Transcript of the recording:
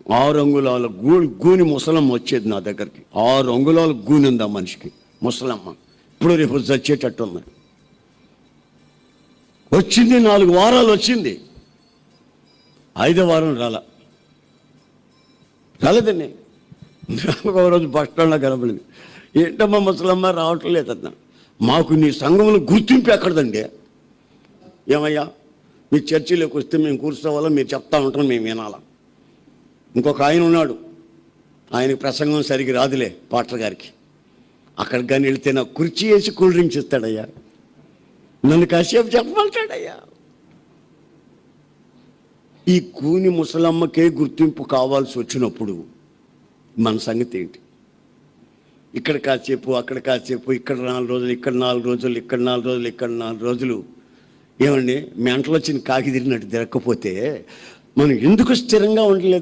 6 అంగుళాల గూని ముసలమ్మ వచ్చేది నా దగ్గరికి. 6 అంగుళాల గూని ఉంది ఆ మనిషికి, ముసలమ్మ. ఇప్పుడు రేపు చచ్చేటట్టుంది. వచ్చింది 4 వారాలు వచ్చింది, 5వ వారం రాలేదండి. ఒక రోజు బస్ స్టాండ్లో కనపడింది. ఏంటమ్మా ముసలమ్మ రావట్లేదన్నా. మాకు నీ సంఘంలో గుర్తింపు ఎక్కడదండి. ఏమయ్యా, మీ చర్చిలోకి వస్తే మేము కూర్చోవాలా, మీరు చెప్తా ఉంటాం, మేము వినాలా. ఇంకొక ఆయన ఉన్నాడు, ఆయనకి ప్రసంగం సరిగ్గా రాదులే, పాటర్ గారికి. అక్కడికి కానీ వెళ్తే నాకు కుర్చీ వేసి కూల్ డ్రింక్స్ ఇస్తాడయ్యా, నన్ను కాసేపు చెప్పమంటాడయ్యా. ఈ కూని ముసలమ్మకే గుర్తింపు కావాల్సి వచ్చినప్పుడు మన సంగతి ఏంటి? ఇక్కడ కాసేపు, అక్కడ కాసేపు, ఇక్కడ 4 రోజులు, ఇక్కడ 4 రోజులు, ఇక్కడ 4 రోజులు, ఇక్కడ 4 రోజులు. ఏమండి, మెంటలు వచ్చిన కాకి తిరిగినట్టు తిరగకపోతే మనం ఎందుకు స్థిరంగా ఉండలేదు?